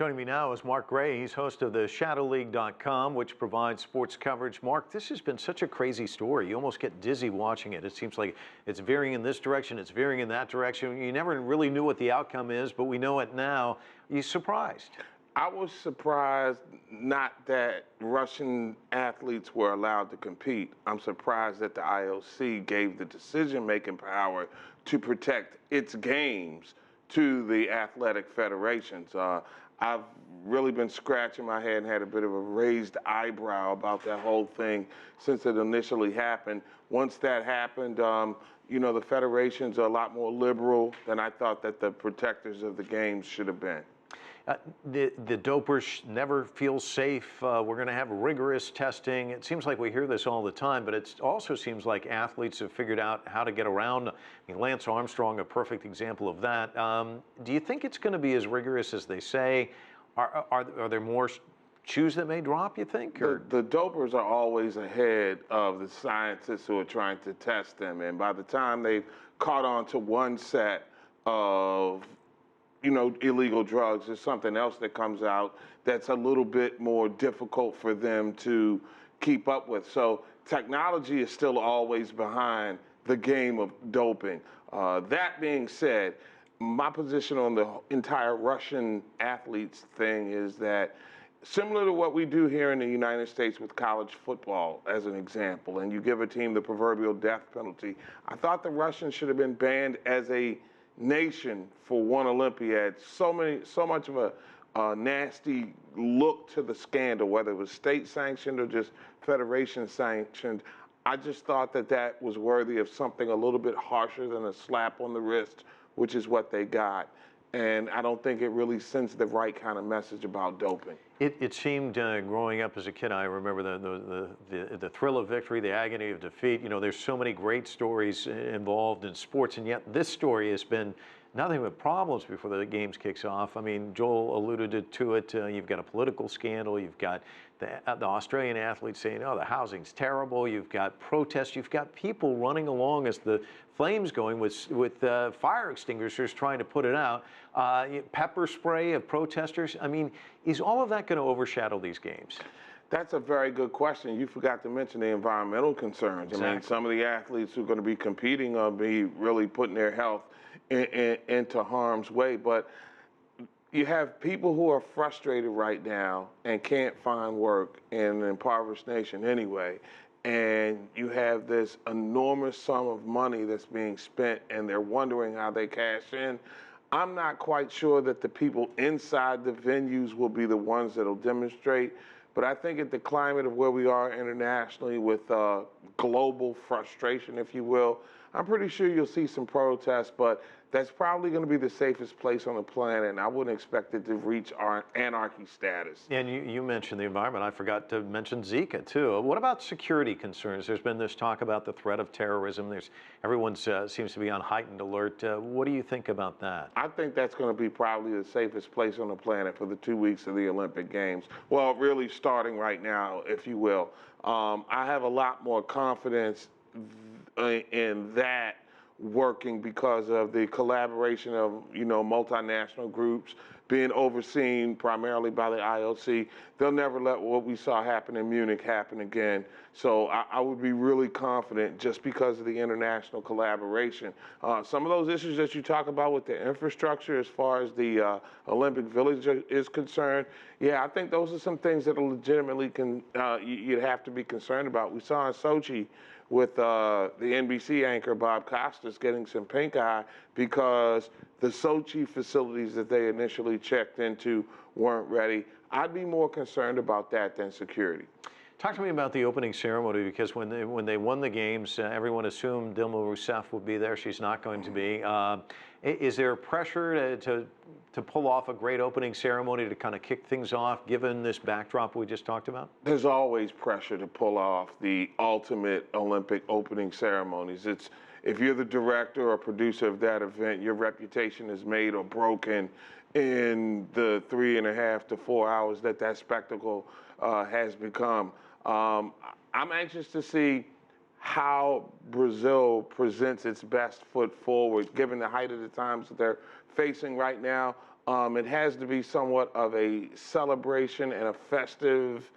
Joining me now is Mark Gray. He's host of the ShadowLeague.com, which provides sports coverage. Mark, this has been such a crazy story. You almost get dizzy watching it. It seems like it's veering in this direction, it's veering in that direction. You never really knew what the outcome is, but we know it now. Are you surprised? I was surprised not that Russian athletes were allowed to compete. I'm surprised that the IOC gave the decision-making power to protect its games to the athletic federations. I've really been scratching my head and had a bit of a raised eyebrow about that whole thing since it initially happened. Once that happened, you know, the federations are a lot more liberal than I thought that the protectors of the games should have been. The dopers never feel safe. We're going to have rigorous testing. It seems like we hear this all the time, but it also seems like athletes have figured out how to get around. I mean, Lance Armstrong, a perfect example of that. Do you think it's going to be as rigorous as they say? Are there more shoes that may drop, you think? Or? The dopers are always ahead of the scientists who are trying to test them. And by the time they've caught on to one set of illegal drugs, there's something else that comes out that's a little bit more difficult for them to keep up with. So technology is still always behind the game of doping. That being said, my position on the entire Russian athletes thing is that similar to what we do here in the United States with college football, as an example, and you give a team the proverbial death penalty, I thought the Russians should have been banned as a nation for one Olympiad. So much of a nasty look to the scandal, whether it was state sanctioned or just federation sanctioned. I just thought that that was worthy of something a little bit harsher than a slap on the wrist, which is what they got. And I don't think it really sends the right kind of message about doping. It seemed growing up as a kid, I remember the thrill of victory, the agony of defeat. You know, there's so many great stories involved in sports, and yet this story has been nothing but problems before the games kicks off. I mean, Joel alluded to it. You've got a political scandal. You've got the Australian athletes saying, oh, the housing's terrible. You've got protests. You've got people running along as the flames going with fire extinguishers trying to put it out. Pepper spray of protesters. I mean, is all of that going to overshadow these games? That's a very good question. You forgot to mention the environmental concerns. Exactly. I mean, some of the athletes who are going to be competing are be really putting their health into harm's way. But you have people who are frustrated right now and can't find work in an impoverished nation anyway. And you have this enormous sum of money that's being spent, and they're wondering how they cash in. I'm not quite sure that the people inside the venues will be the ones that'll demonstrate, but I think at the climate of where we are internationally with global frustration, if you will, I'm pretty sure you'll see some protests, but that's probably going to be the safest place on the planet, and I wouldn't expect it to reach our anarchy status. And you mentioned the environment. I forgot to mention Zika, too. What about security concerns? There's been this talk about the threat of terrorism. Everyone seems to be on heightened alert. What do you think about that? I think that's going to be probably the safest place on the planet for the 2 weeks of the Olympic Games. Well, really starting right now, if you will. I have a lot more confidence in that working because of the collaboration of, multinational groups being overseen primarily by the IOC. They'll never let what we saw happen in Munich happen again. So I would be really confident just because of the international collaboration. Some of those issues that you talk about with the infrastructure as far as the Olympic Village is concerned, yeah, I think those are some things that are legitimately you'd have to be concerned about. We saw in Sochi with the NBC anchor Bob Costas getting some pink eye because the Sochi facilities that they initially checked into weren't ready. I'd be more concerned about that than security. Talk to me about the opening ceremony, because when they won the games, everyone assumed Dilma Rousseff would be there. She's not going to be. Is there pressure to pull off a great opening ceremony to kind of kick things off, given this backdrop we just talked about? There's always pressure to pull off the ultimate Olympic opening ceremonies. If you're the director or producer of that event, your reputation is made or broken in the 3.5 to 4 hours that spectacle has become. I'm anxious to see how Brazil presents its best foot forward, given the height of the times that they're facing right now. It has to be somewhat of a celebration and a festive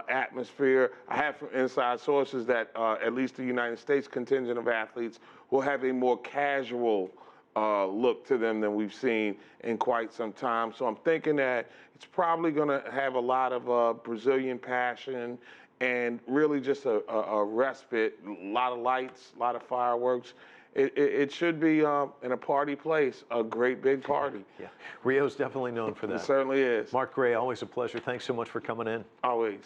atmosphere. I have from inside sources that at least the United States contingent of athletes will have a more casual look to them than we've seen in quite some time. So I'm thinking that it's probably going to have a lot of Brazilian passion and really just a respite, a lot of lights, a lot of fireworks. It should be in a party place, a great big party. Yeah, Rio's definitely known for that. It certainly is. Mark Gray, always a pleasure. Thanks so much for coming in. Always.